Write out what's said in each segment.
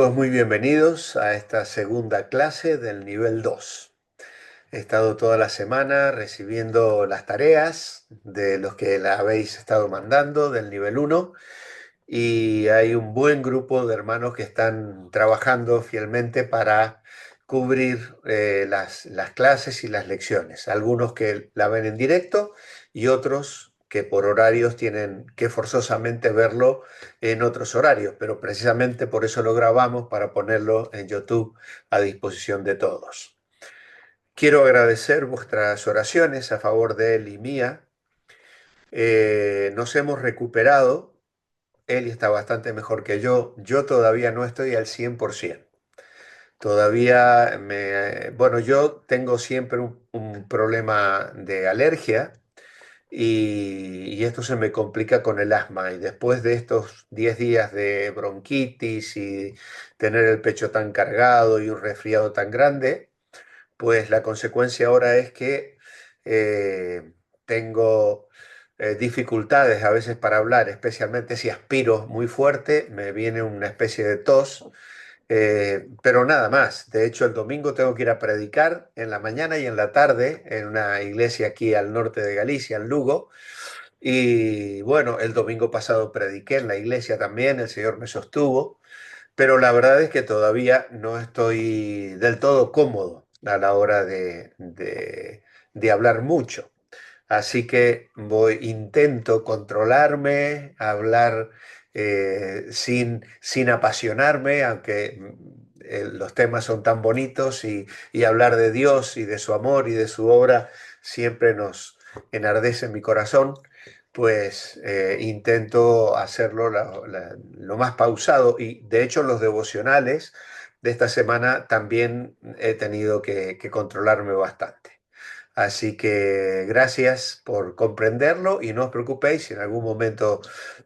Todos muy bienvenidos a esta segunda clase del nivel 2. He estado toda la semana recibiendo las tareas de los que la habéis estado mandando del nivel 1 y hay un buen grupo de hermanos que están trabajando fielmente para cubrir las clases y las lecciones. Algunos que la ven en directo y otros que por horarios tienen que forzosamente verlo en otros horarios, pero precisamente por eso lo grabamos para ponerlo en YouTube a disposición de todos. Quiero agradecer vuestras oraciones a favor de él y mía. Nos hemos recuperado. Él está bastante mejor que yo. Yo todavía no estoy al 100%. Todavía bueno, yo tengo siempre un problema de alergia y esto se me complica con el asma. Y después de estos 10 días de bronquitis y tener el pecho tan cargado y un resfriado tan grande, pues la consecuencia ahora es que tengo dificultades a veces para hablar, especialmente si aspiro muy fuerte, me viene una especie de tos, pero nada más. De hecho, el domingo tengo que ir a predicar en la mañana y en la tarde en una iglesia aquí al norte de Galicia, en Lugo. Y bueno, el domingo pasado prediqué en la iglesia también, el Señor me sostuvo, pero la verdad es que todavía no estoy del todo cómodo a la hora de hablar mucho. Así que intento controlarme, hablar sin apasionarme, aunque los temas son tan bonitos y hablar de Dios y de su amor y de su obra siempre nos enardece mi corazón, pues intento hacerlo lo más pausado y de hecho los devocionales de esta semana también he tenido que controlarme bastante. Así que gracias por comprenderlo y no os preocupéis si en algún momento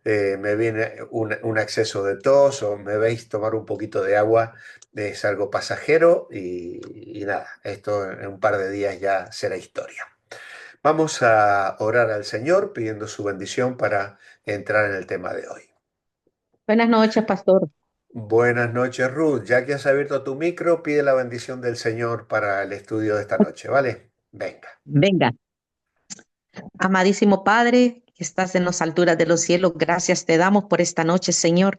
me viene un exceso de tos o me veis tomar un poquito de agua, es algo pasajero y nada, esto en un par de días ya será historia. Vamos a orar al Señor pidiendo su bendición para entrar en el tema de hoy. Buenas noches, pastor. Buenas noches, Ruth. Ya que has abierto tu micro, pide la bendición del Señor para el estudio de esta noche, ¿vale? Venga. Venga, amadísimo Padre, que estás en las alturas de los cielos, gracias te damos por esta noche, Señor.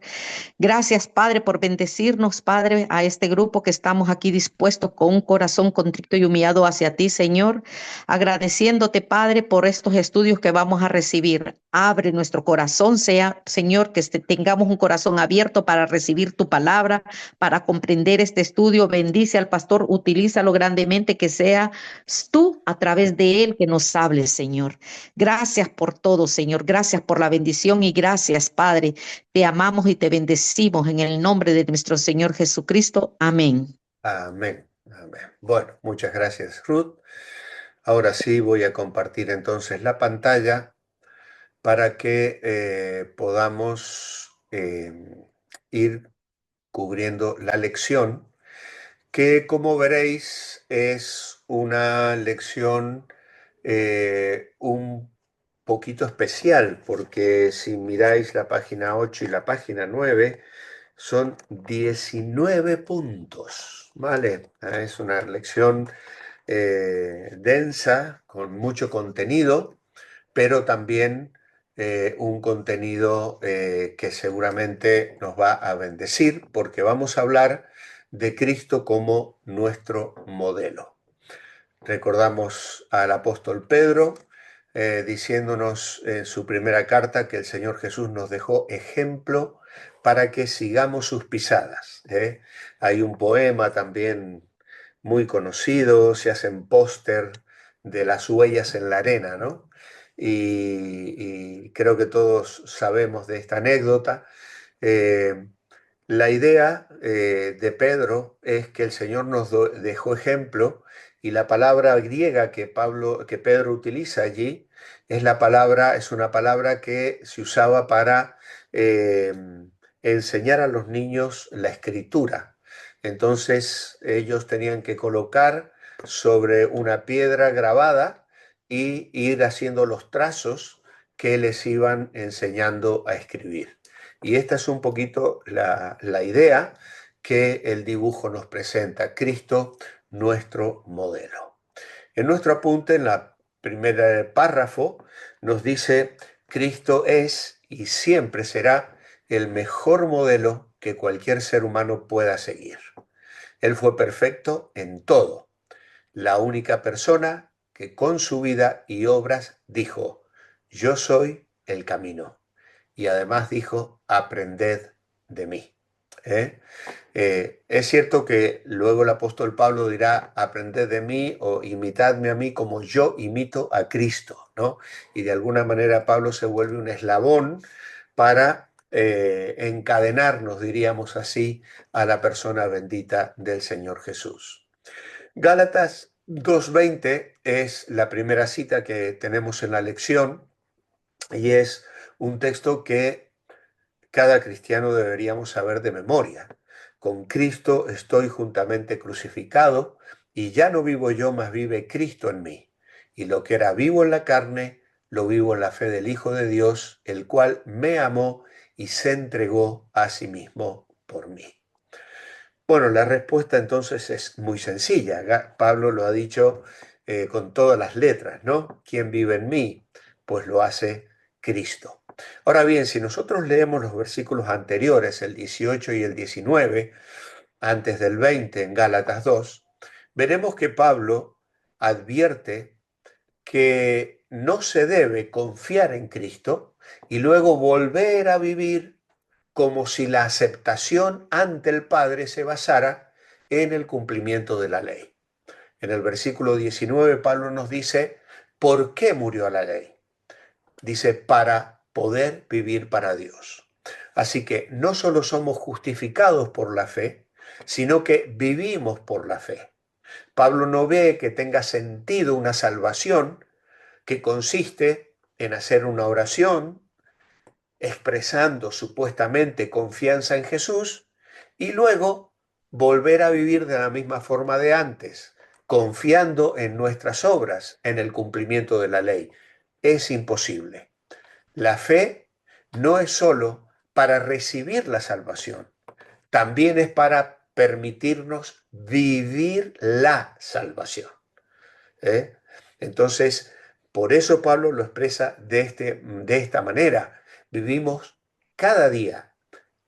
Gracias, Padre, por bendecirnos, Padre, a este grupo que estamos aquí dispuestos con un corazón contrito y humillado hacia ti, Señor. Agradeciéndote, Padre, por estos estudios que vamos a recibir. Abre nuestro corazón, sea, Señor, que tengamos un corazón abierto para recibir tu palabra, para comprender este estudio. Bendice al pastor, utilízalo grandemente, que sea tú a través de él que nos hables, Señor. Gracias por todo, Señor. Gracias por la bendición y gracias, Padre. Te amamos y te bendecimos en el nombre de nuestro Señor Jesucristo. Amén. Amén. Amén. Bueno, muchas gracias, Ruth. Ahora sí voy a compartir entonces la pantalla para que podamos ir cubriendo la lección, que como veréis es una lección un poquito especial, porque si miráis la página 8 y la página 9 son 19 puntos, ¿vale? Es una lección densa, con mucho contenido, pero también un contenido que seguramente nos va a bendecir, porque vamos a hablar de Cristo como nuestro modelo. Recordamos al apóstol Pedro diciéndonos en su primera carta que el Señor Jesús nos dejó ejemplo para que sigamos sus pisadas. Hay un poema también muy conocido, se hacen póster de las huellas en la arena, ¿no? Y creo que todos sabemos de esta anécdota. Eh, la idea de Pedro es que el Señor nos dejó ejemplo y la palabra griega que Pedro utiliza allí es una palabra que se usaba para eh, enseñar a los niños la escritura. Entonces ellos tenían que colocar sobre una piedra grabada y ir haciendo los trazos que les iban enseñando a escribir. Y esta es un poquito la idea que el dibujo nos presenta. Cristo, nuestro modelo. En nuestro apunte, en la primera párrafo, nos dice: Cristo es y siempre será el mejor modelo que cualquier ser humano pueda seguir. Él fue perfecto en todo, la única persona que con su vida y obras dijo: yo soy el camino. Y además dijo: aprended de mí. ¿Eh? Es cierto que luego el apóstol Pablo dirá: aprended de mí o imitadme a mí como yo imito a Cristo, ¿no? Y de alguna manera Pablo se vuelve un eslabón para encadenarnos, diríamos así, a la persona bendita del Señor Jesús. Gálatas 2:20 es la primera cita que tenemos en la lección y es un texto que cada cristiano deberíamos saber de memoria. Con Cristo estoy juntamente crucificado y ya no vivo yo, mas vive Cristo en mí. Y lo que era vivo en la carne, lo vivo en la fe del Hijo de Dios, el cual me amó y se entregó a sí mismo por mí. Bueno, la respuesta entonces es muy sencilla. Pablo lo ha dicho con todas las letras, ¿no? ¿Quién vive en mí? Pues lo hace Cristo. Ahora bien, si nosotros leemos los versículos anteriores, el 18 y el 19, antes del 20 en Gálatas 2, veremos que Pablo advierte que no se debe confiar en Cristo y luego volver a vivir como si la aceptación ante el Padre se basara en el cumplimiento de la ley. En el versículo 19 Pablo nos dice: ¿por qué murió la ley? Dice: para poder vivir para Dios. Así que no solo somos justificados por la fe, sino que vivimos por la fe. Pablo no ve que tenga sentido una salvación que consiste en hacer una oración expresando supuestamente confianza en Jesús y luego volver a vivir de la misma forma de antes, confiando en nuestras obras, en el cumplimiento de la ley. Es imposible. La fe no es solo para recibir la salvación, también es para permitirnos vivir la salvación. ¿Eh? Entonces, por eso Pablo lo expresa de esta manera. Vivimos cada día,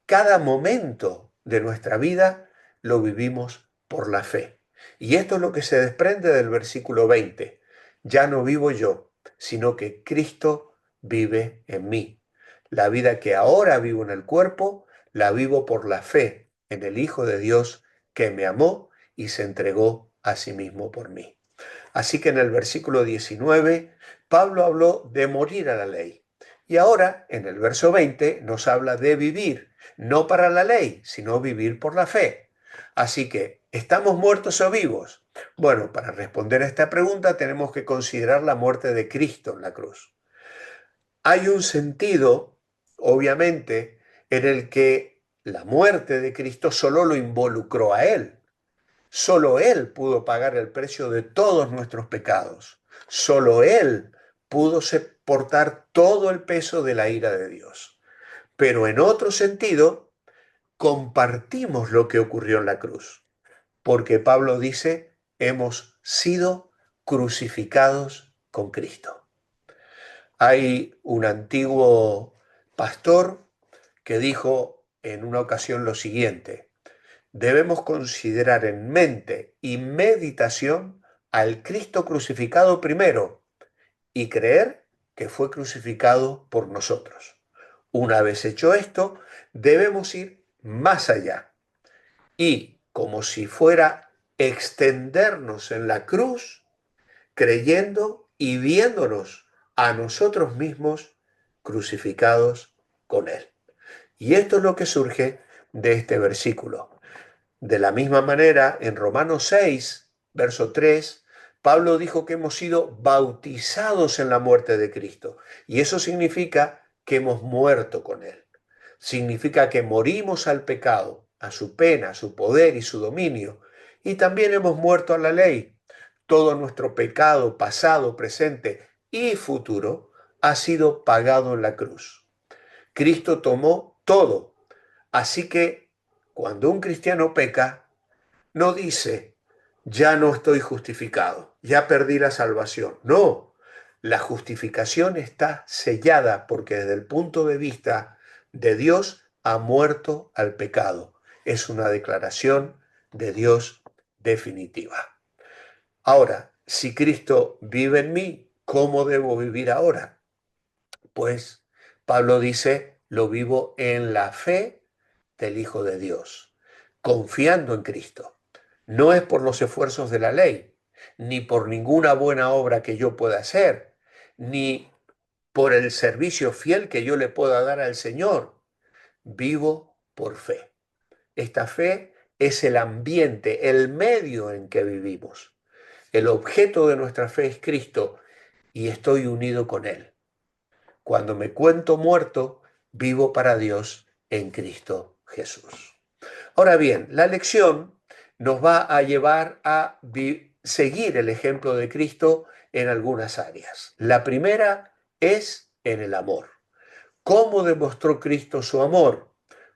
cada momento de nuestra vida lo vivimos por la fe. Y esto es lo que se desprende del versículo 20. Ya no vivo yo, sino que Cristo vive en mí. La vida que ahora vivo en el cuerpo, la vivo por la fe en el Hijo de Dios que me amó y se entregó a sí mismo por mí. Así que en el versículo 19, Pablo habló de morir a la ley. Y ahora, en el verso 20, nos habla de vivir, no para la ley, sino vivir por la fe. Así que, ¿estamos muertos o vivos? Bueno, para responder a esta pregunta tenemos que considerar la muerte de Cristo en la cruz. Hay un sentido, obviamente, en el que la muerte de Cristo solo lo involucró a Él. Solo Él pudo pagar el precio de todos nuestros pecados. Solo Él pudo soportar todo el peso de la ira de Dios. Pero en otro sentido, compartimos lo que ocurrió en la cruz. Porque Pablo dice: hemos sido crucificados con Cristo. Hay un antiguo pastor que dijo en una ocasión lo siguiente: debemos considerar en mente y meditación al Cristo crucificado primero y creer que fue crucificado por nosotros. Una vez hecho esto, debemos ir más allá y, como si fuera extendernos en la cruz, creyendo y viéndonos a nosotros mismos crucificados con Él. Y esto es lo que surge de este versículo. De la misma manera, en Romanos 6, verso 3, Pablo dijo que hemos sido bautizados en la muerte de Cristo. Y eso significa que hemos muerto con Él. Significa que morimos al pecado, a su pena, a su poder y su dominio. Y también hemos muerto a la ley. Todo nuestro pecado, pasado, presente y futuro, ha sido pagado en la cruz. Cristo tomó todo. Así que cuando un cristiano peca, no dice, ya no estoy justificado, ya perdí la salvación. No, la justificación está sellada porque desde el punto de vista de Dios ha muerto al pecado. Es una declaración de Dios definitiva. Ahora, si Cristo vive en mí, ¿cómo debo vivir ahora? Pues Pablo dice, lo vivo en la fe del Hijo de Dios, confiando en Cristo. No es por los esfuerzos de la ley, ni por ninguna buena obra que yo pueda hacer, ni por el servicio fiel que yo le pueda dar al Señor. Vivo por fe. Esta fe es el ambiente, el medio en que vivimos. El objeto de nuestra fe es Cristo y estoy unido con Él. Cuando me cuento muerto, vivo para Dios en Cristo Jesús. Ahora bien, la lección nos va a llevar a seguir el ejemplo de Cristo en algunas áreas. La primera es en el amor. ¿Cómo demostró Cristo su amor?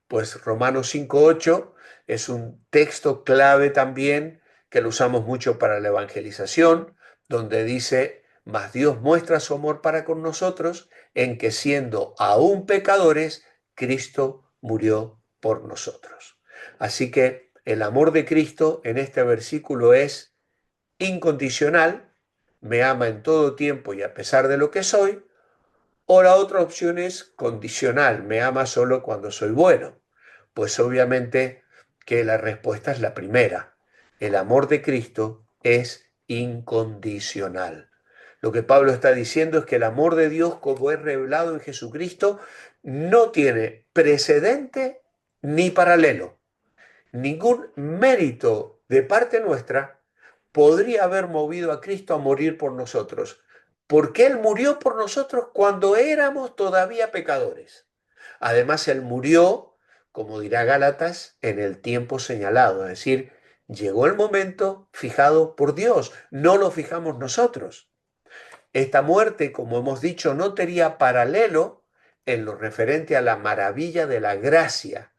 Pues Romanos 5:8 es un texto clave también que lo usamos mucho para la evangelización, donde dice, mas Dios muestra su amor para con nosotros en que siendo aún pecadores, Cristo murió por nosotros. Así que el amor de Cristo en este versículo es incondicional, me ama en todo tiempo y a pesar de lo que soy, o la otra opción es condicional, me ama solo cuando soy bueno. Pues obviamente que la respuesta es la primera. El amor de Cristo es incondicional. Lo que Pablo está diciendo es que el amor de Dios, como es revelado en Jesucristo, no tiene precedente ni paralelo. Ningún mérito de parte nuestra podría haber movido a Cristo a morir por nosotros, porque Él murió por nosotros cuando éramos todavía pecadores. Además, Él murió, como dirá Gálatas, en el tiempo señalado, es decir, llegó el momento fijado por Dios, no lo fijamos nosotros. Esta muerte, como hemos dicho, no tenía paralelo en lo referente a la maravilla de la gracia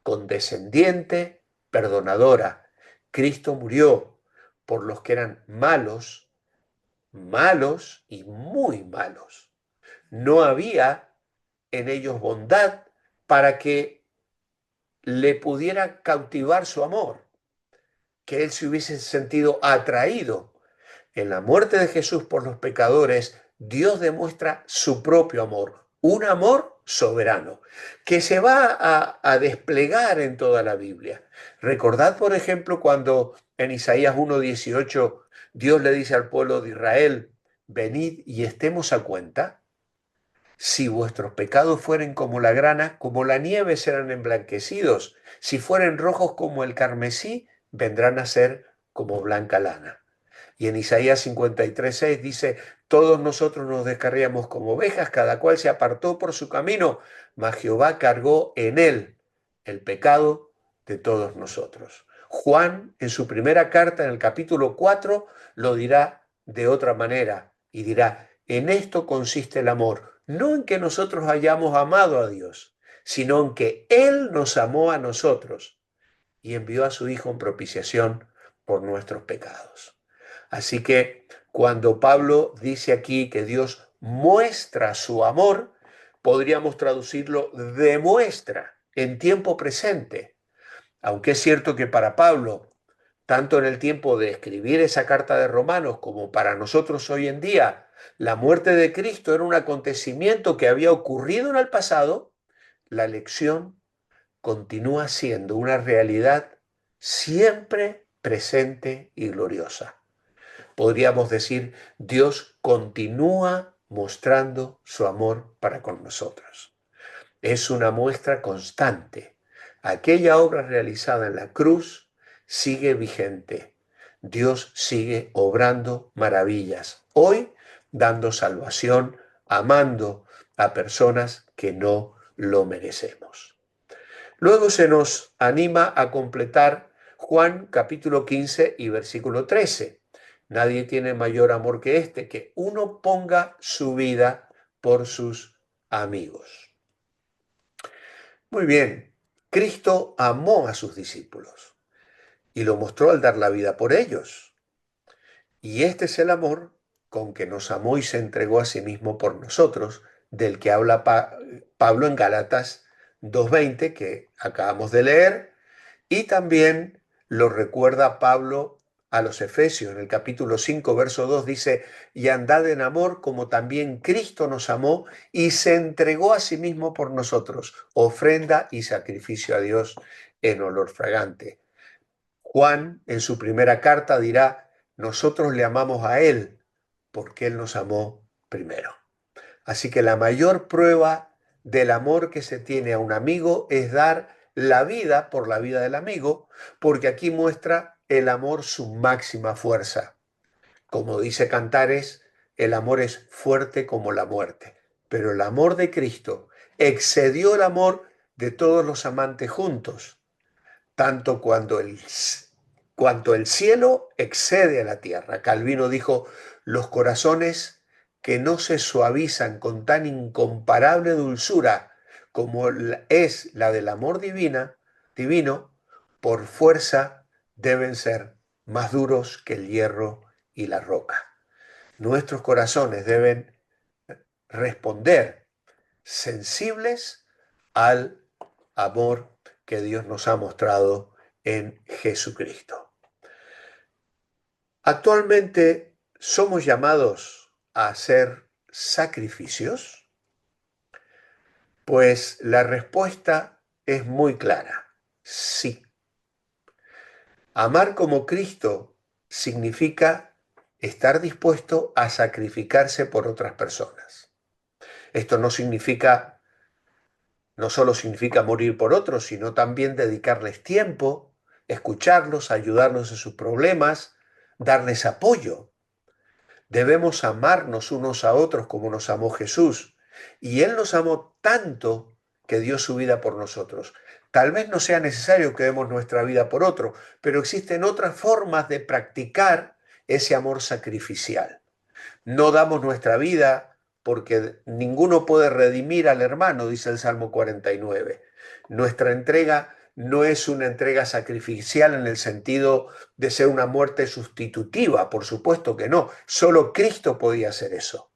condescendiente, perdonadora. Cristo murió por los que eran malos, malos y muy malos. No había en ellos bondad para que le pudiera cautivar su amor, que él se hubiese sentido atraído. En la muerte de Jesús por los pecadores, Dios demuestra su propio amor, un amor soberano, que se va a desplegar en toda la Biblia. Recordad, por ejemplo, cuando en Isaías 1:18 Dios le dice al pueblo de Israel, venid y estemos a cuenta. Si vuestros pecados fueren como la grana, como la nieve serán emblanquecidos. Si fueren rojos como el carmesí, vendrán a ser como blanca lana. Y en Isaías 53:6 dice, todos nosotros nos descarriamos como ovejas, cada cual se apartó por su camino, mas Jehová cargó en él el pecado de todos nosotros. Juan, en su primera carta, en el capítulo 4, lo dirá de otra manera y dirá, en esto consiste el amor, no en que nosotros hayamos amado a Dios, sino en que Él nos amó a nosotros y envió a su Hijo en propiciación por nuestros pecados. Así que cuando Pablo dice aquí que Dios muestra su amor, podríamos traducirlo demuestra en tiempo presente. Aunque es cierto que para Pablo, tanto en el tiempo de escribir esa carta de Romanos como para nosotros hoy en día, la muerte de Cristo era un acontecimiento que había ocurrido en el pasado, la lección continúa siendo una realidad siempre presente y gloriosa. Podríamos decir, Dios continúa mostrando su amor para con nosotros. Es una muestra constante. Aquella obra realizada en la cruz sigue vigente. Dios sigue obrando maravillas. Hoy dando salvación, amando a personas que no lo merecemos. Luego se nos anima a completar Juan capítulo 15 y versículo 13. Nadie tiene mayor amor que este, que uno ponga su vida por sus amigos. Muy bien, Cristo amó a sus discípulos y lo mostró al dar la vida por ellos. Y este es el amor con que nos amó y se entregó a sí mismo por nosotros, del que habla Pablo en Gálatas 2:20, que acabamos de leer, y también lo recuerda Pablo a los Efesios, en el capítulo 5, verso 2, dice, y andad en amor como también Cristo nos amó y se entregó a sí mismo por nosotros, ofrenda y sacrificio a Dios en olor fragante. Juan, en su primera carta, dirá, nosotros le amamos a Él porque Él nos amó primero. Así que la mayor prueba del amor que se tiene a un amigo es dar la vida por la vida del amigo, porque aquí muestra el amor su máxima fuerza. Como dice Cantares, el amor es fuerte como la muerte, pero el amor de Cristo excedió el amor de todos los amantes juntos, tanto cuanto el cielo excede a la tierra. Calvino dijo, los corazones que no se suavizan con tan incomparable dulzura como es la del amor divino, por fuerza deben ser más duros que el hierro y la roca. Nuestros corazones deben responder sensibles al amor que Dios nos ha mostrado en Jesucristo. Actualmente somos llamados a hacer sacrificios, pues la respuesta es muy clara, sí. Amar como Cristo significa estar dispuesto a sacrificarse por otras personas. Esto no solo significa morir por otros, sino también dedicarles tiempo, escucharlos, ayudarlos en sus problemas, darles apoyo. Debemos amarnos unos a otros como nos amó Jesús. Y Él nos amó tanto que dio su vida por nosotros. Tal vez no sea necesario que demos nuestra vida por otro, pero existen otras formas de practicar ese amor sacrificial. No damos nuestra vida porque ninguno puede redimir al hermano, dice el Salmo 49. Nuestra entrega no es una entrega sacrificial en el sentido de ser una muerte sustitutiva, por supuesto que no. Solo Cristo podía hacer eso.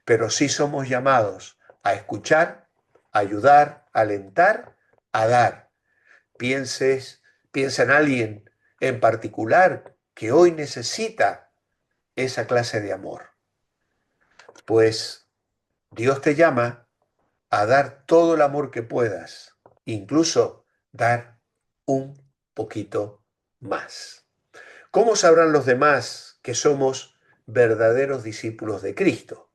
Pero sí somos llamados a escuchar, a ayudar, a alentar, a dar. Piensa en alguien en particular que hoy necesita esa clase de amor. Pues Dios te llama a dar todo el amor que puedas, incluso dar un poquito más. ¿Cómo sabrán los demás que somos verdaderos discípulos de Cristo?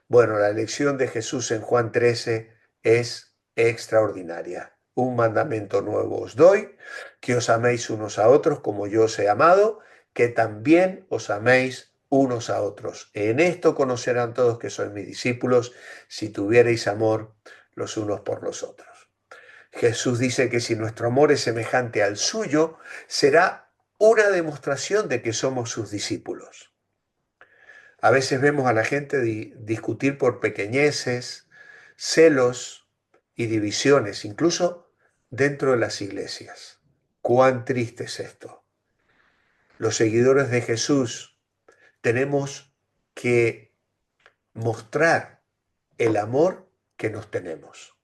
Bueno, la lección de Jesús en Juan 13 es extraordinaria. Un mandamiento nuevo os doy, que os améis unos a otros como yo os he amado, que también os améis unos a otros. En esto conocerán todos que sois mis discípulos, si tuviereis amor los unos por los otros. Jesús dice que si nuestro amor es semejante al suyo, será una demostración de que somos sus discípulos. A veces vemos a la gente discutir por pequeñeces, celos y divisiones, incluso dentro de las iglesias. Cuán triste es esto. Los seguidores de Jesús tenemos que mostrar el amor que nos tenemos.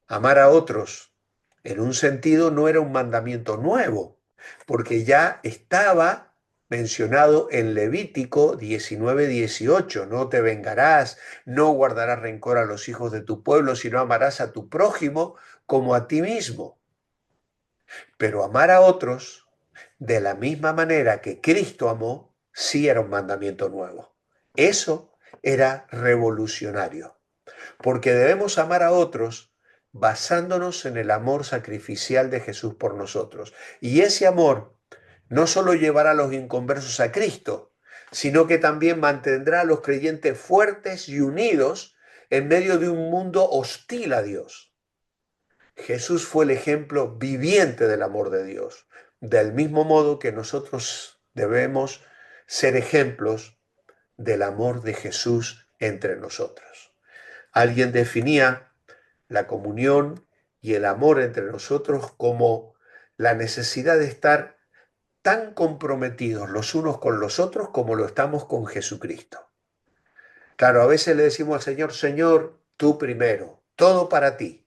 Amar a otros, en un sentido, no era un mandamiento nuevo, porque ya estaba mencionado en Levítico 19:18, no te vengarás, no guardarás rencor a los hijos de tu pueblo, sino amarás a tu prójimo como a ti mismo. Pero amar a otros, de la misma manera que Cristo amó, sí era un mandamiento nuevo. Eso era revolucionario, porque debemos amar a otros basándonos en el amor sacrificial de Jesús por nosotros. Y ese amor no solo llevará a los inconversos a Cristo, sino que también mantendrá a los creyentes fuertes y unidos en medio de un mundo hostil a Dios. Jesús fue el ejemplo viviente del amor de Dios, del mismo modo que nosotros debemos ser ejemplos del amor de Jesús entre nosotros. Alguien definía la comunión y el amor entre nosotros como la necesidad de estar tan comprometidos los unos con los otros como lo estamos con Jesucristo. Claro, a veces le decimos al Señor, Señor, tú primero, todo para ti.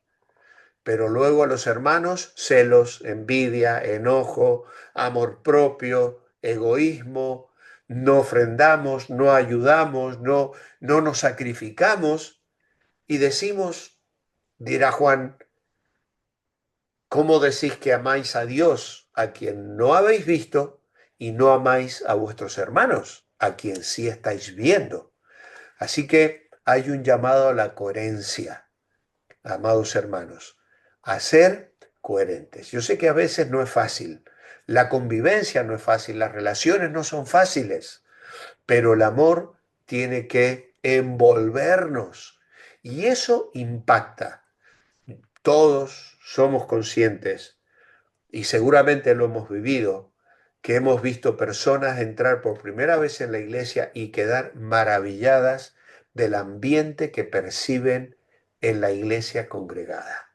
Pero luego a los hermanos, celos, envidia, enojo, amor propio, egoísmo, no ofrendamos, no ayudamos, no nos sacrificamos y decimos, dirá Juan, ¿cómo decís que amáis a Dios a quien no habéis visto y no amáis a vuestros hermanos a quien sí estáis viendo? Así que hay un llamado a la coherencia, amados hermanos, a ser coherentes. Yo sé que a veces no es fácil, la convivencia no es fácil, las relaciones no son fáciles, pero el amor tiene que envolvernos y eso impacta. Todos somos conscientes y seguramente lo hemos vivido, que hemos visto personas entrar por primera vez en la iglesia y quedar maravilladas del ambiente que perciben en la iglesia congregada.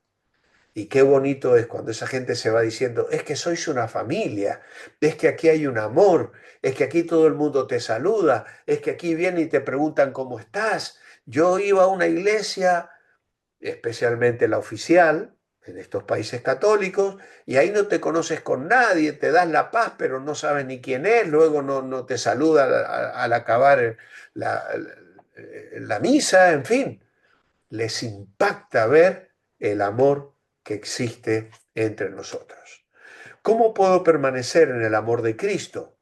Y qué bonito es cuando esa gente se va diciendo, es que sois una familia, es que aquí hay un amor, es que aquí todo el mundo te saluda, es que aquí vienen y te preguntan cómo estás. Yo iba a una iglesia, especialmente la oficial, en estos países católicos, y ahí no te conoces con nadie, te das la paz, pero no sabes ni quién es, luego no te saluda al acabar la misa, en fin, les impacta ver el amor que existe entre nosotros. ¿Cómo puedo permanecer en el amor de Cristo?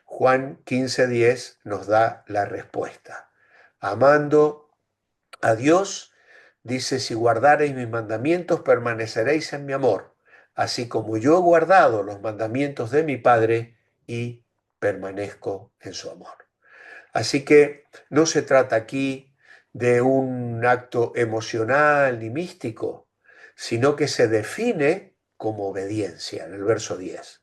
Juan 15:10 nos da la respuesta. Amando a Dios, dice, si guardareis mis mandamientos, permaneceréis en mi amor, así como yo he guardado los mandamientos de mi Padre y permanezco en su amor. Así que no se trata aquí de un acto emocional ni místico, sino que se define como obediencia en el verso 10.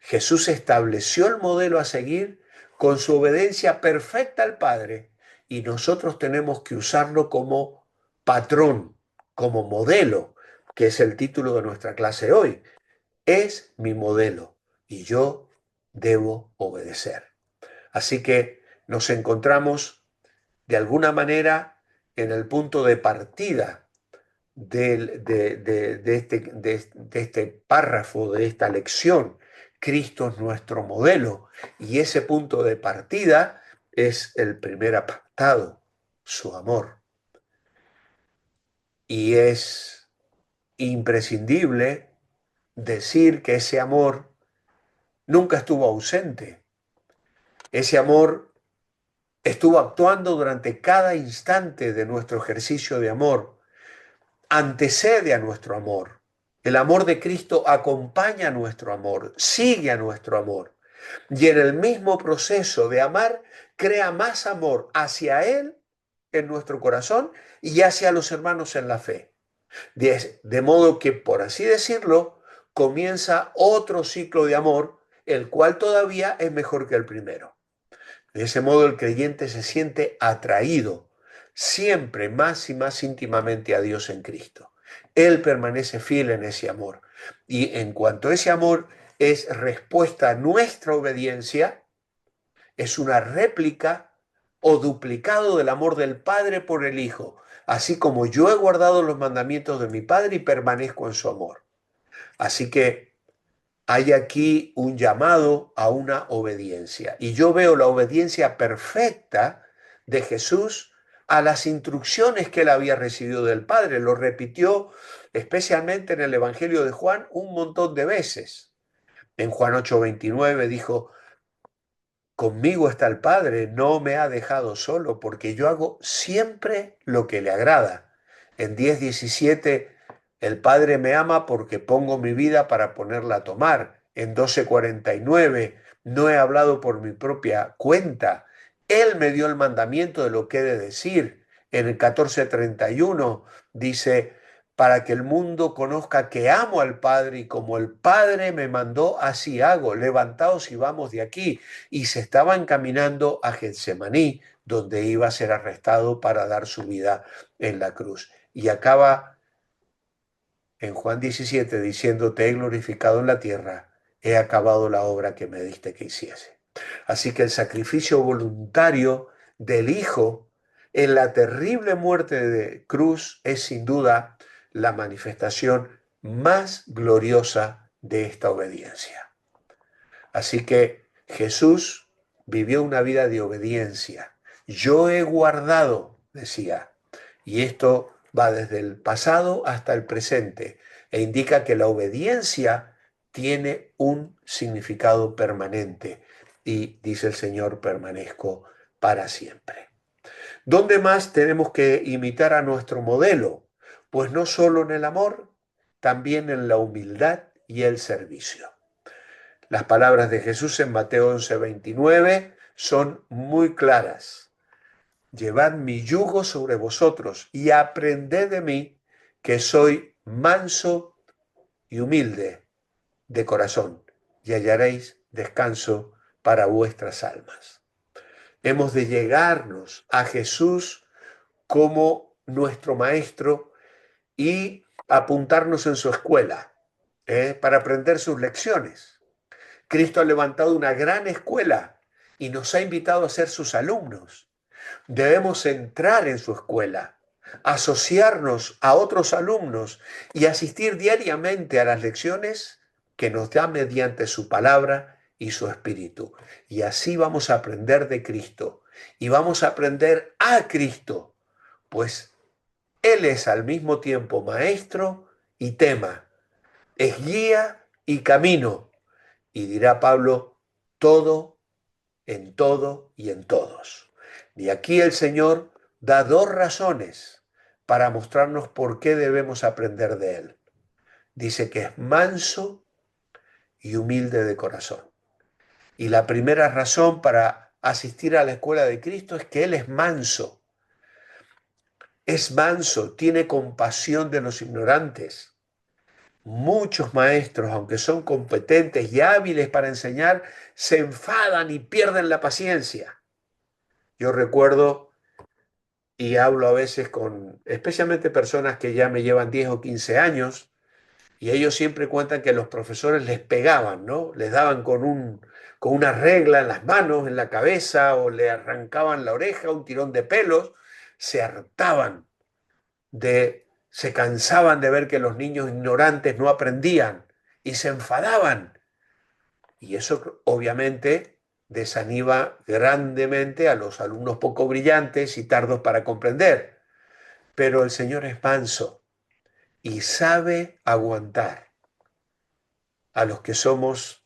Jesús estableció el modelo a seguir con su obediencia perfecta al Padre y nosotros tenemos que usarlo como patrón, como modelo, que es el título de nuestra clase hoy. Es mi modelo y yo debo obedecer. Así que nos encontramos de alguna manera en el punto de partida de este párrafo, de esta lección. Cristo es nuestro modelo y ese punto de partida es el primer apartado, su amor. Y es imprescindible decir que ese amor nunca estuvo ausente. Ese amor estuvo actuando durante cada instante de nuestro ejercicio de amor, antecede a nuestro amor. El amor de Cristo acompaña a nuestro amor, sigue a nuestro amor. Y en el mismo proceso de amar, crea más amor hacia Él en nuestro corazón y hacia los hermanos en la fe. De modo que, por así decirlo, comienza otro ciclo de amor, el cual todavía es mejor que el primero. De ese modo el creyente se siente atraído siempre más y más íntimamente a Dios en Cristo. Él permanece fiel en ese amor. Y en cuanto ese amor es respuesta a nuestra obediencia, es una réplica o duplicado del amor del Padre por el Hijo, así como yo he guardado los mandamientos de mi Padre y permanezco en su amor. Así que hay aquí un llamado a una obediencia. Y yo veo la obediencia perfecta de Jesús a las instrucciones que él había recibido del Padre. Lo repitió especialmente en el Evangelio de Juan un montón de veces. En Juan 8:29 dijo, conmigo está el Padre, no me ha dejado solo, porque yo hago siempre lo que le agrada. En 10:17, el Padre me ama porque pongo mi vida para ponerla a tomar. En 12:49, no he hablado por mi propia cuenta. Él me dio el mandamiento de lo que he de decir. En el 14:31 dice, para que el mundo conozca que amo al Padre y como el Padre me mandó, así hago. Levantaos y vamos de aquí. Y se estaba encaminando a Getsemaní, donde iba a ser arrestado para dar su vida en la cruz. Y acaba en Juan 17 diciendo, te he glorificado en la tierra, he acabado la obra que me diste que hiciese. Así que el sacrificio voluntario del Hijo en la terrible muerte de cruz es sin duda la manifestación más gloriosa de esta obediencia. Así que Jesús vivió una vida de obediencia. Yo he guardado, decía, y esto va desde el pasado hasta el presente e indica que la obediencia tiene un significado permanente y dice el Señor, permanezco para siempre. ¿Dónde más tenemos que imitar a nuestro modelo? Pues no solo en el amor, también en la humildad y el servicio. Las palabras de Jesús en Mateo 11:29 son muy claras. Llevad mi yugo sobre vosotros y aprended de mí, que soy manso y humilde de corazón, y hallaréis descanso para vuestras almas. Hemos de llegarnos a Jesús como nuestro maestro y apuntarnos en su escuela para aprender sus lecciones. Cristo ha levantado una gran escuela y nos ha invitado a ser sus alumnos. Debemos entrar en su escuela, asociarnos a otros alumnos y asistir diariamente a las lecciones que nos da mediante su palabra y su espíritu. Y así vamos a aprender de Cristo y vamos a aprender a Cristo, pues Él es al mismo tiempo maestro y tema, es guía y camino. Y dirá Pablo, todo y en todos. Y aquí el Señor da dos razones para mostrarnos por qué debemos aprender de Él. Dice que es manso y humilde de corazón. Y la primera razón para asistir a la escuela de Cristo es que Él es manso. Es manso, tiene compasión de los ignorantes. Muchos maestros, aunque son competentes y hábiles para enseñar, se enfadan y pierden la paciencia. Yo recuerdo y hablo a veces con, especialmente personas que ya me llevan 10 o 15 años, y ellos siempre cuentan que los profesores les pegaban, ¿no? Les daban con una regla en las manos, en la cabeza, o le arrancaban la oreja, un tirón de pelos, se hartaban se cansaban de ver que los niños ignorantes no aprendían y se enfadaban. Y eso obviamente desanima grandemente a los alumnos poco brillantes y tardos para comprender. Pero el Señor es manso y sabe aguantar a los que somos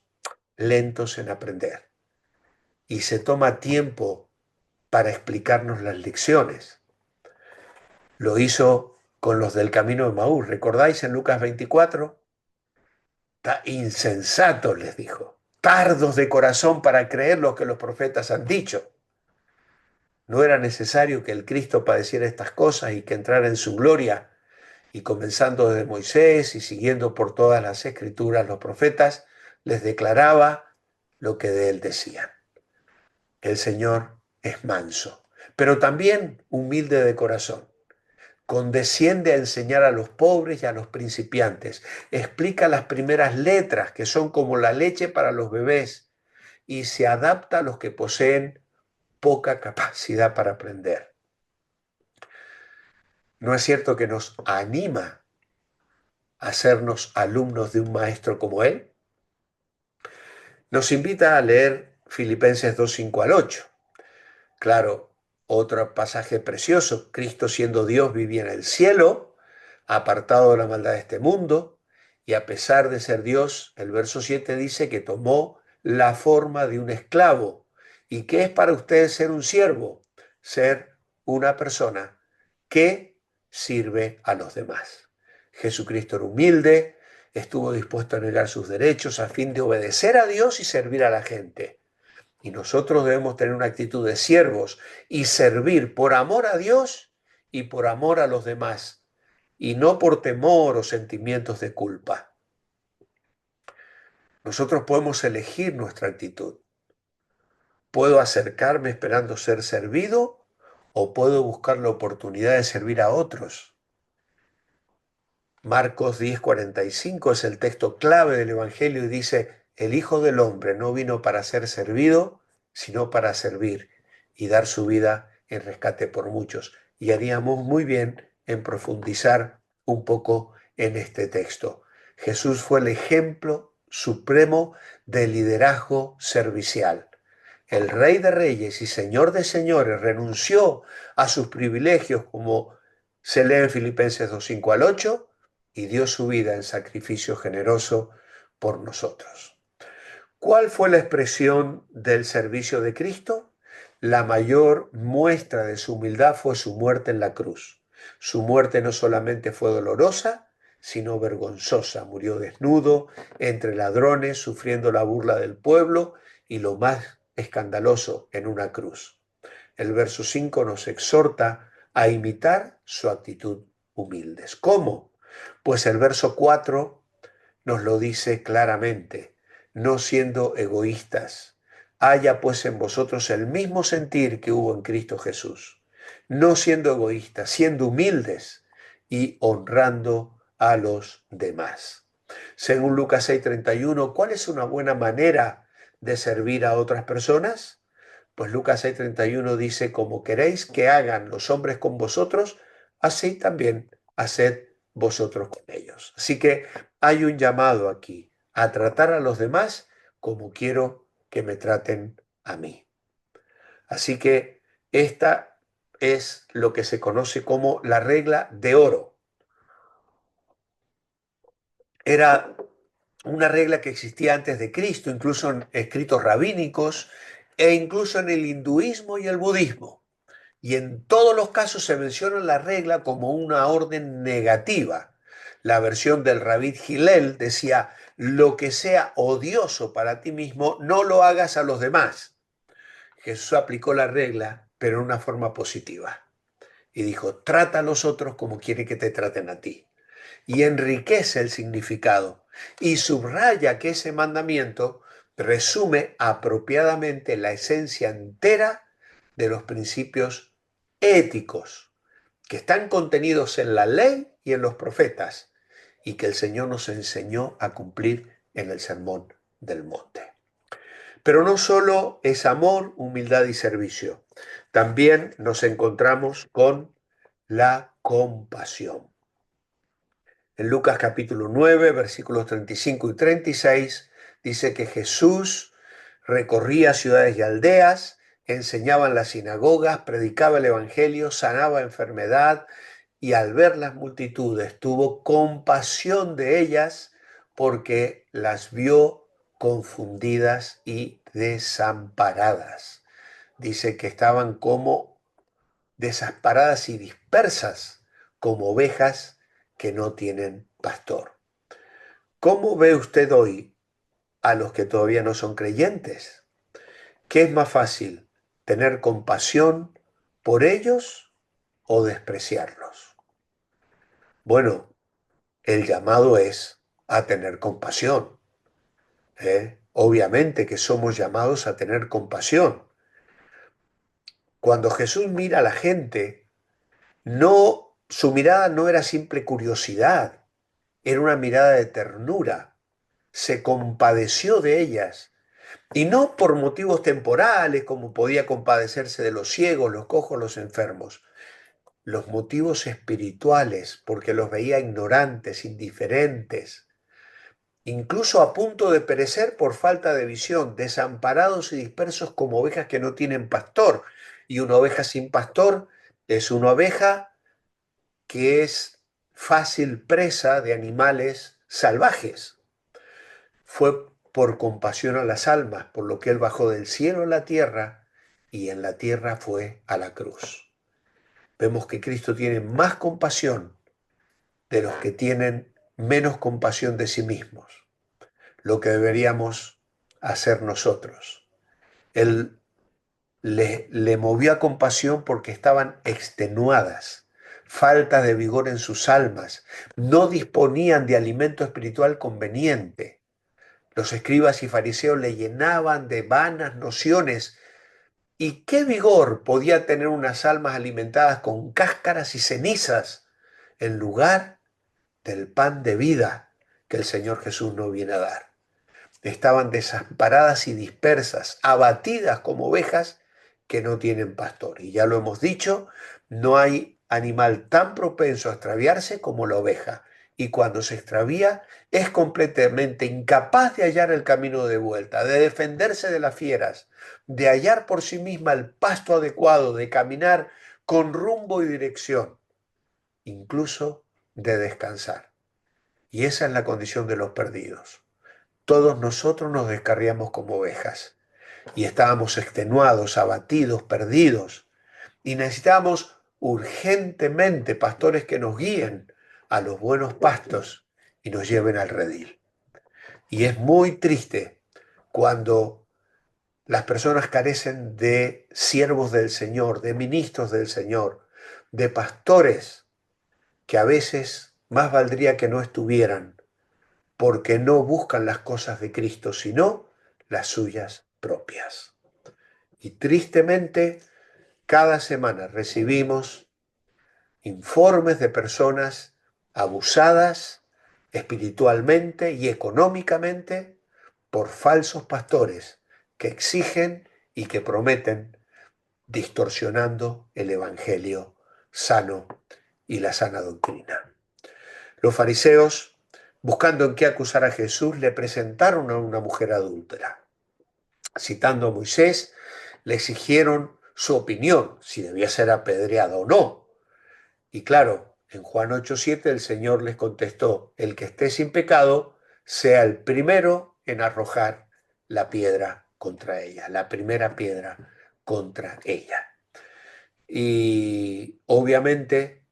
lentos en aprender. Y se toma tiempo para explicarnos las lecciones. Lo hizo con los del camino de Maús. ¿Recordáis en Lucas 24? Insensatos, les dijo, tardos de corazón para creer lo que los profetas han dicho. No era necesario que el Cristo padeciera estas cosas y que entrara en su gloria. Y comenzando desde Moisés y siguiendo por todas las escrituras, los profetas les declaraba lo que de él decían. El Señor es manso, pero también humilde de corazón. Condesciende a enseñar a los pobres y a los principiantes. Explica las primeras letras, que son como la leche para los bebés, y se adapta a los que poseen poca capacidad para aprender. ¿No es cierto que nos anima a hacernos alumnos de un maestro como él? Nos invita a leer Filipenses 2, 5 al 8. Claro, otro pasaje precioso. Cristo, siendo Dios, vivía en el cielo, apartado de la maldad de este mundo, y a pesar de ser Dios, el verso 7 dice que tomó la forma de un esclavo. ¿Y qué es para ustedes ser un siervo? Ser una persona que sirve a los demás. Jesucristo era humilde, estuvo dispuesto a negar sus derechos a fin de obedecer a Dios y servir a la gente. Y nosotros debemos tener una actitud de siervos y servir por amor a Dios y por amor a los demás, y no por temor o sentimientos de culpa. Nosotros podemos elegir nuestra actitud. Puedo acercarme esperando ser servido o puedo buscar la oportunidad de servir a otros. Marcos 10:45 es el texto clave del Evangelio y dice, el Hijo del Hombre no vino para ser servido, sino para servir y dar su vida en rescate por muchos. Y haríamos muy bien en profundizar un poco en este texto. Jesús fue el ejemplo supremo de liderazgo servicial. El Rey de Reyes y Señor de Señores renunció a sus privilegios, como se lee en Filipenses 2:5 al 8, y dio su vida en sacrificio generoso por nosotros. ¿Cuál fue la expresión del servicio de Cristo? La mayor muestra de su humildad fue su muerte en la cruz. Su muerte no solamente fue dolorosa, sino vergonzosa. Murió desnudo, entre ladrones, sufriendo la burla del pueblo y lo más escandaloso, en una cruz. El verso 5 nos exhorta a imitar su actitud humilde. ¿Cómo? Pues el verso 4 nos lo dice claramente, no siendo egoístas. Haya pues en vosotros el mismo sentir que hubo en Cristo Jesús. No siendo egoístas, siendo humildes y honrando a los demás. Según Lucas 6:31, ¿cuál es una buena manera de servir a otras personas? Pues Lucas 6:31 dice, como queréis que hagan los hombres con vosotros, así también haced vosotros con ellos. Así que hay un llamado aquí a tratar a los demás como quiero que me traten a mí. Así que esta es lo que se conoce como la regla de oro. Era una regla que existía antes de Cristo, incluso en escritos rabínicos e incluso en el hinduismo y el budismo. Y en todos los casos se menciona la regla como una orden negativa. La versión del Rabí Hillel decía, lo que sea odioso para ti mismo, no lo hagas a los demás. Jesús aplicó la regla, pero en una forma positiva. Y dijo, trata a los otros como quiere que te traten a ti. Y enriquece el significado. Y subraya que ese mandamiento resume apropiadamente la esencia entera de los principios éticos que están contenidos en la ley y en los profetas y que el Señor nos enseñó a cumplir en el Sermón del Monte. Pero no solo es amor, humildad y servicio, también nos encontramos con la compasión. En Lucas capítulo 9, versículos 35 y 36, dice que Jesús recorría ciudades y aldeas, enseñaba en las sinagogas, predicaba el evangelio, sanaba enfermedad y al ver las multitudes tuvo compasión de ellas porque las vio confundidas y desamparadas. Dice que estaban como desamparadas y dispersas como ovejas que no tienen pastor. ¿Cómo ve usted hoy a los que todavía no son creyentes? ¿Qué es más fácil, tener compasión por ellos o despreciarlos? Bueno, el llamado es a tener compasión. Obviamente que somos llamados a tener compasión. Cuando Jesús mira a la gente, no, su mirada no era simple curiosidad, era una mirada de ternura. Se compadeció de ellas. Y no por motivos temporales, como podía compadecerse de los ciegos, los cojos, los enfermos. Los motivos espirituales, porque los veía ignorantes, indiferentes, incluso a punto de perecer por falta de visión, desamparados y dispersos como ovejas que no tienen pastor. Y una oveja sin pastor es una oveja que es fácil presa de animales salvajes. Fue por compasión a las almas, por lo que él bajó del cielo a la tierra y en la tierra fue a la cruz. Vemos que Cristo tiene más compasión de los que tienen menos compasión de sí mismos, lo que deberíamos hacer nosotros. Él le movió a compasión porque estaban extenuadas, falta de vigor en sus almas, no disponían de alimento espiritual conveniente. Los escribas y fariseos le llenaban de vanas nociones. ¿Y qué vigor podía tener unas almas alimentadas con cáscaras y cenizas en lugar del pan de vida que el Señor Jesús nos viene a dar. Estaban desamparadas y dispersas, abatidas como ovejas que no tienen pastor. Y ya lo hemos dicho, no hay animal tan propenso a extraviarse como la oveja. Y cuando se extravía es completamente incapaz de hallar el camino de vuelta, de defenderse de las fieras, de hallar por sí misma el pasto adecuado, de caminar con rumbo y dirección, incluso de descansar. Y esa es la condición de los perdidos. Todos nosotros nos descarriamos como ovejas y estábamos extenuados, abatidos, perdidos, y necesitábamos urgentemente pastores que nos guíen a los buenos pastos y nos lleven al redil. Y es muy triste cuando las personas carecen de siervos del Señor, de ministros del Señor, de pastores que a veces más valdría que no estuvieran, porque no buscan las cosas de Cristo, sino las suyas propias. Y tristemente, cada semana recibimos informes de personas abusadas espiritualmente y económicamente por falsos pastores que exigen y que prometen, distorsionando el evangelio sano y la sana doctrina. Los fariseos, buscando en qué acusar a Jesús, le presentaron a una mujer adúltera. Citando a Moisés, le exigieron su opinión, si debía ser apedreada o no. Y claro, en Juan 8:7 el Señor les contestó: el que esté sin pecado sea el primero en arrojar la piedra contra ella, la primera piedra contra ella. Y obviamente,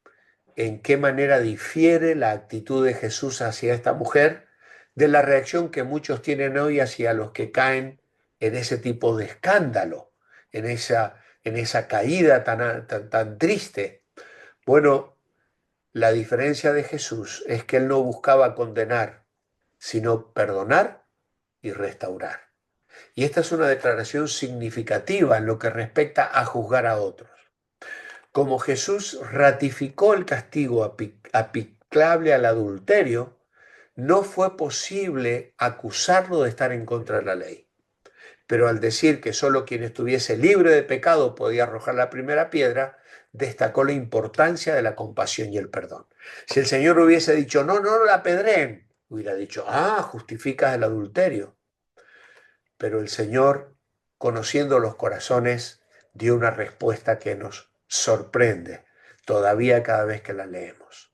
¿en qué manera difiere la actitud de Jesús hacia esta mujer de la reacción que muchos tienen hoy hacia los que caen en ese tipo de escándalo, en esa caída tan triste? Bueno, la diferencia de Jesús es que él no buscaba condenar, sino perdonar y restaurar. Y esta es una declaración significativa en lo que respecta a juzgar a otros. Como Jesús ratificó el castigo aplicable al adulterio, no fue posible acusarlo de estar en contra de la ley. Pero al decir que solo quien estuviese libre de pecado podía arrojar la primera piedra, destacó la importancia de la compasión y el perdón. Si el Señor hubiese dicho: no, no la apedreen, hubiera dicho: justificas el adulterio. Pero el Señor, conociendo los corazones, dio una respuesta que nos sorprende todavía cada vez que la leemos.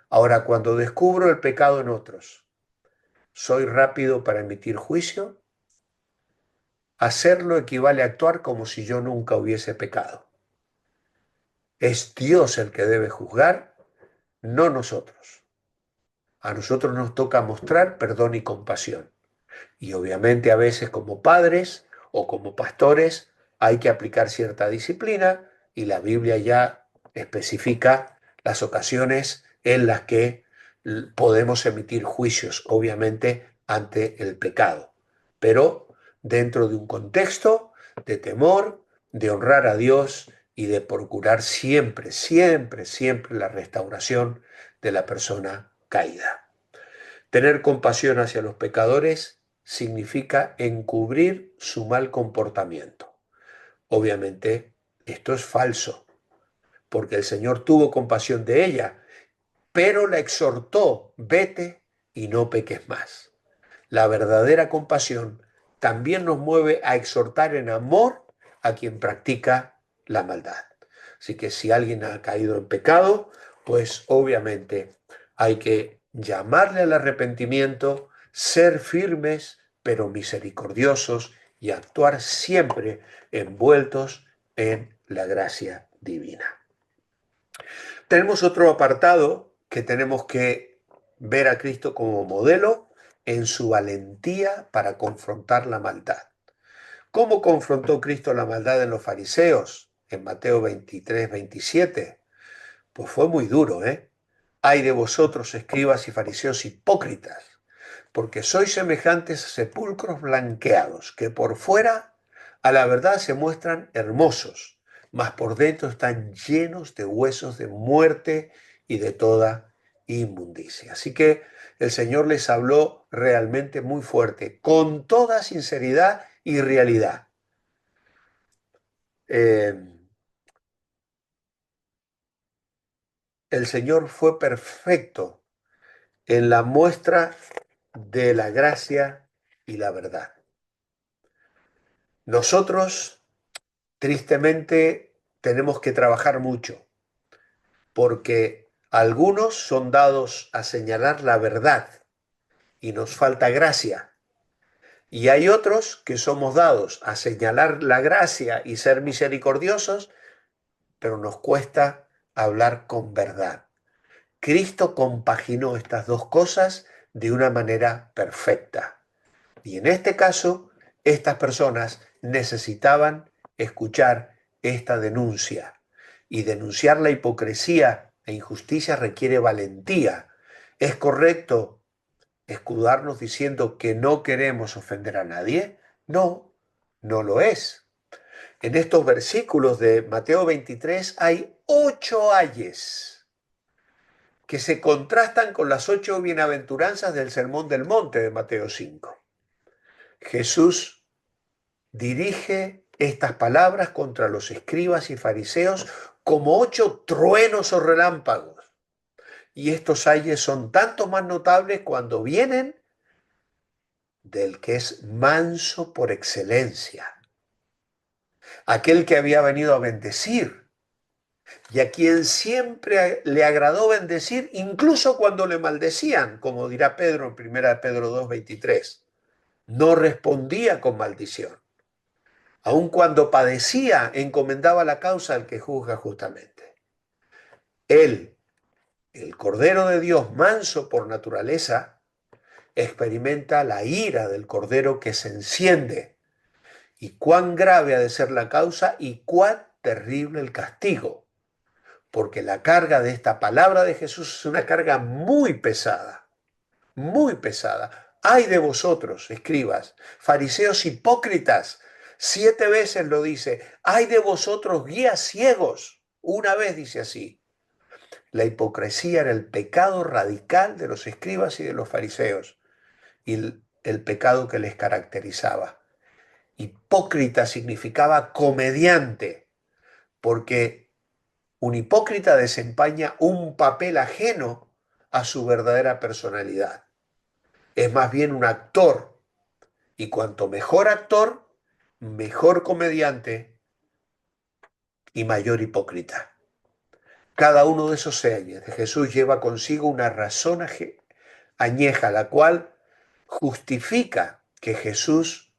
Ahora, cuando descubro el pecado en otros, ¿soy rápido para emitir juicio? Hacerlo equivale a actuar como si yo nunca hubiese pecado. Es Dios el que debe juzgar, no nosotros. A nosotros nos toca mostrar perdón y compasión. Y obviamente a veces como padres o como pastores hay que aplicar cierta disciplina, y la Biblia ya especifica las ocasiones en las que podemos emitir juicios, obviamente ante el pecado, pero dentro de un contexto de temor, de honrar a Dios y de procurar siempre, siempre, siempre la restauración de la persona caída. Tener compasión hacia los pecadores significa encubrir su mal comportamiento. Obviamente, esto es falso, porque el Señor tuvo compasión de ella, pero la exhortó: vete y no peques más. La verdadera compasión también nos mueve a exhortar en amor a quien practica la maldad. Así que si alguien ha caído en pecado, pues obviamente hay que llamarle al arrepentimiento, ser firmes pero misericordiosos y actuar siempre envueltos en la gracia divina. Tenemos otro apartado que tenemos que ver a Cristo como modelo en su valentía para confrontar la maldad. ¿Cómo confrontó Cristo la maldad en los fariseos en Mateo 23-27? Pues fue muy duro, ¿eh? Ay de vosotros, escribas y fariseos hipócritas, porque sois semejantes a sepulcros blanqueados, que por fuera a la verdad se muestran hermosos, mas por dentro están llenos de huesos de muerte y de toda inmundicia. Así que el Señor les habló realmente muy fuerte, con toda sinceridad y realidad. El Señor fue perfecto en la muestra de la gracia y la verdad. Nosotros, tristemente, tenemos que trabajar mucho, porque algunos son dados a señalar la verdad y nos falta gracia. Y hay otros que somos dados a señalar la gracia y ser misericordiosos, pero nos cuesta hablar con verdad. Cristo compaginó estas dos cosas de una manera perfecta. Y en este caso, estas personas necesitaban escuchar esta denuncia. Y denunciar la hipocresía e injusticia requiere valentía. ¿Es correcto escudarnos diciendo que no queremos ofender a nadie? No, no lo es. En estos versículos de Mateo 23 hay 8 ayes que se contrastan con las 8 bienaventuranzas del Sermón del Monte de Mateo 5. Jesús dirige estas palabras contra los escribas y fariseos como 8 truenos o relámpagos. Y estos ayes son tanto más notables cuando vienen del que es manso por excelencia, aquel que había venido a bendecir y a quien siempre le agradó bendecir, incluso cuando le maldecían, como dirá Pedro en 1 Pedro 2:23. No respondía con maldición. Aun cuando padecía, encomendaba la causa al que juzga justamente. Él, el Cordero de Dios, manso por naturaleza, experimenta la ira del Cordero que se enciende. Y cuán grave ha de ser la causa y cuán terrible el castigo. Porque la carga de esta palabra de Jesús es una carga muy pesada, muy pesada. Ay de vosotros, escribas, fariseos hipócritas. 7 veces lo dice. Ay de vosotros, guías ciegos. Una vez dice así. La hipocresía era el pecado radical de los escribas y de los fariseos y el pecado que les caracterizaba. Hipócrita significaba comediante, porque un hipócrita desempeña un papel ajeno a su verdadera personalidad. Es más bien un actor, y cuanto mejor actor, mejor comediante y mayor hipócrita. Cada uno de esos señas de Jesús lleva consigo una razón añeja, la cual justifica que Jesús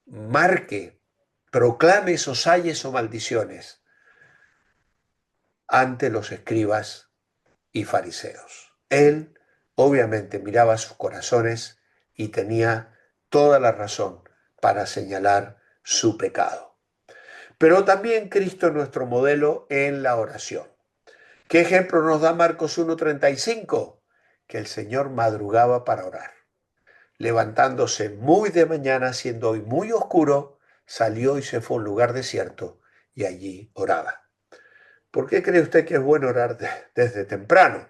marque, proclame esos ayes o maldiciones ante los escribas y fariseos. Él obviamente miraba sus corazones y tenía toda la razón para señalar su pecado. Pero también Cristo es nuestro modelo en la oración. ¿Qué ejemplo nos da Marcos 1:35? Que el Señor madrugaba para orar. Levantándose muy de mañana, siendo hoy muy oscuro, salió y se fue a un lugar desierto y allí oraba. ¿Por qué cree usted que es bueno orar desde temprano?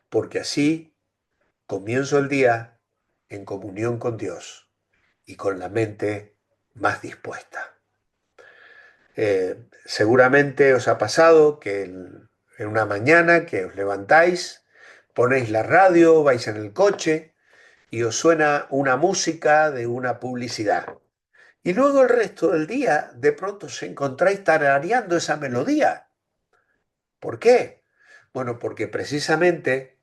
Porque así comienzo el día en comunión con Dios y con la mente más dispuesta. Seguramente os ha pasado que en una mañana que os levantáis, ponéis la radio, vais en el coche y os suena una música de una publicidad. Y luego el resto del día de pronto os encontráis tarareando esa melodía. ¿Por qué? Bueno, porque precisamente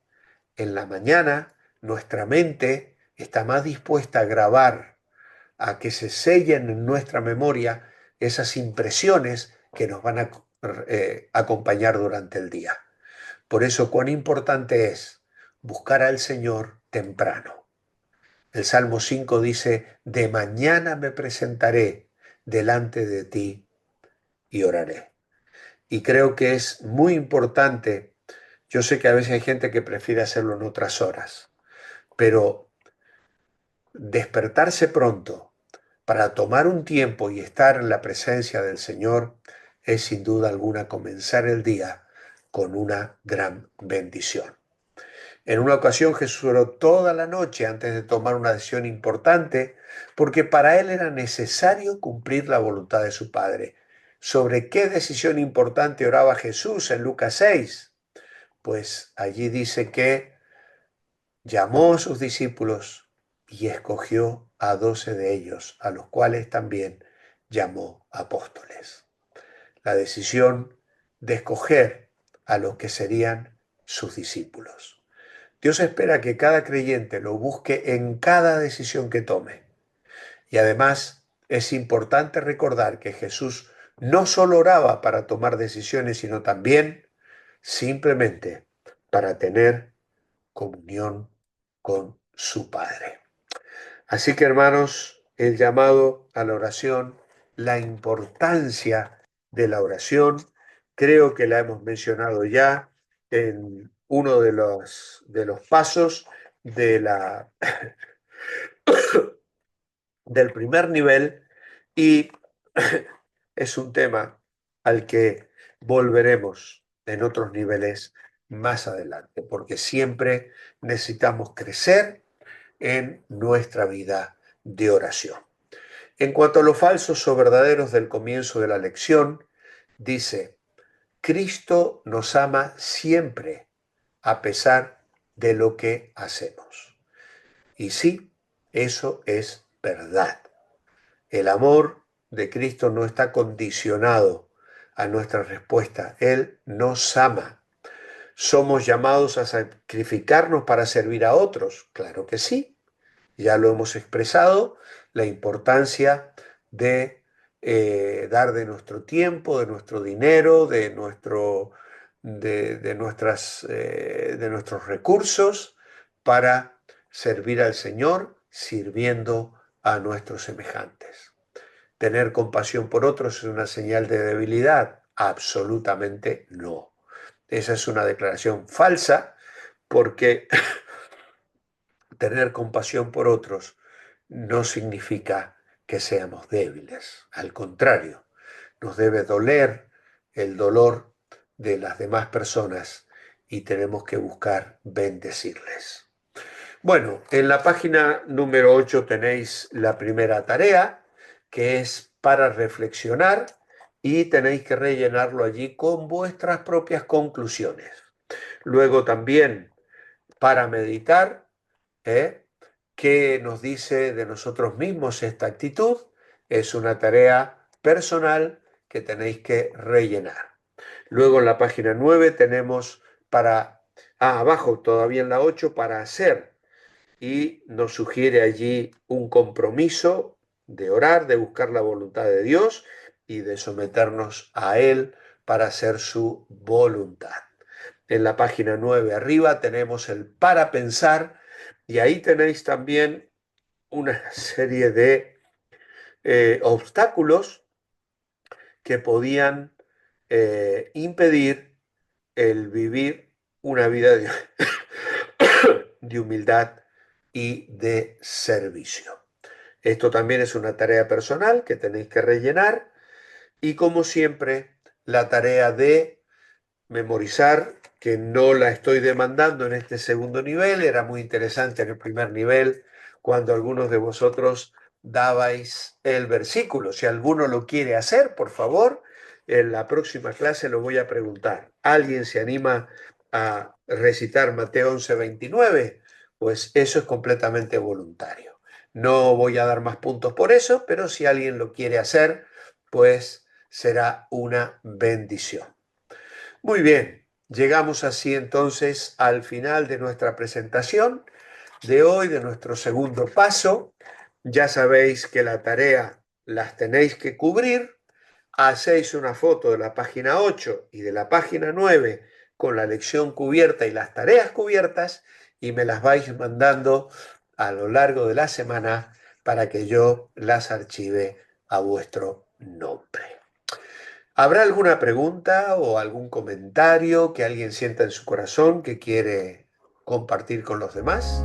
en la mañana nuestra mente está más dispuesta a grabar, a que se sellen en nuestra memoria esas impresiones que nos van a acompañar durante el día. Por eso cuán importante es buscar al Señor temprano. El Salmo 5 dice, de mañana me presentaré delante de ti y oraré. Y creo que es muy importante. Yo sé que a veces hay gente que prefiere hacerlo en otras horas, pero despertarse pronto para tomar un tiempo y estar en la presencia del Señor es sin duda alguna comenzar el día con una gran bendición. En una ocasión Jesús oró toda la noche antes de tomar una decisión importante porque para él era necesario cumplir la voluntad de su Padre. ¿Sobre qué decisión importante oraba Jesús en Lucas 6? Pues allí dice que llamó a sus discípulos y escogió a 12 de ellos, a los cuales también llamó apóstoles. La decisión de escoger a los que serían sus discípulos. Dios espera que cada creyente lo busque en cada decisión que tome. Y además es importante recordar que Jesús no solo oraba para tomar decisiones, sino también simplemente para tener comunión con su Padre. Así que, hermanos, el llamado a la oración, la importancia de la oración, creo que la hemos mencionado ya en uno de los pasos de del primer nivel, y es un tema al que volveremos en otros niveles más adelante, porque siempre necesitamos crecer en nuestra vida de oración. En cuanto a los falsos o verdaderos del comienzo de la lección, dice, Cristo nos ama siempre a pesar de lo que hacemos. Y sí, eso es verdad. El amor de Cristo no está condicionado a nuestra respuesta. Él nos ama. ¿Somos llamados a sacrificarnos para servir a otros? Claro que sí. Ya lo hemos expresado, la importancia de dar de nuestro tiempo, de nuestro dinero, de nuestros recursos para servir al Señor, sirviendo a nuestros semejantes. ¿Tener compasión por otros es una señal de debilidad? Absolutamente no. Esa es una declaración falsa porque tener compasión por otros no significa que seamos débiles. Al contrario, nos debe doler el dolor de las demás personas y tenemos que buscar bendecirles. Bueno, en la página número 8 tenéis la primera tarea, que es para reflexionar, y tenéis que rellenarlo allí con vuestras propias conclusiones. Luego también para meditar, ¿qué nos dice de nosotros mismos esta actitud? Es una tarea personal que tenéis que rellenar. Luego en la página 9 tenemos abajo todavía en la 8, para hacer, y nos sugiere allí un compromiso de orar, de buscar la voluntad de Dios y de someternos a Él para hacer su voluntad. En la página 9 arriba tenemos el para pensar, y ahí tenéis también una serie de obstáculos que podían impedir el vivir una vida de humildad y de servicio. Esto también es una tarea personal que tenéis que rellenar, y como siempre la tarea de memorizar, que no la estoy demandando en este segundo nivel. Era muy interesante en el primer nivel cuando algunos de vosotros dabais el versículo. Si alguno lo quiere hacer, por favor, en la próxima clase lo voy a preguntar. ¿Alguien se anima a recitar Mateo 11:29? Pues eso es completamente voluntario. No voy a dar más puntos por eso, pero si alguien lo quiere hacer, pues será una bendición. Muy bien, llegamos así entonces al final de nuestra presentación de hoy, de nuestro segundo paso. Ya sabéis que la tarea las tenéis que cubrir. Hacéis una foto de la página 8 y de la página 9 con la lección cubierta y las tareas cubiertas, y me las vais mandando a lo largo de la semana para que yo las archive a vuestro nombre. ¿Habrá alguna pregunta o algún comentario que alguien sienta en su corazón que quiere compartir con los demás?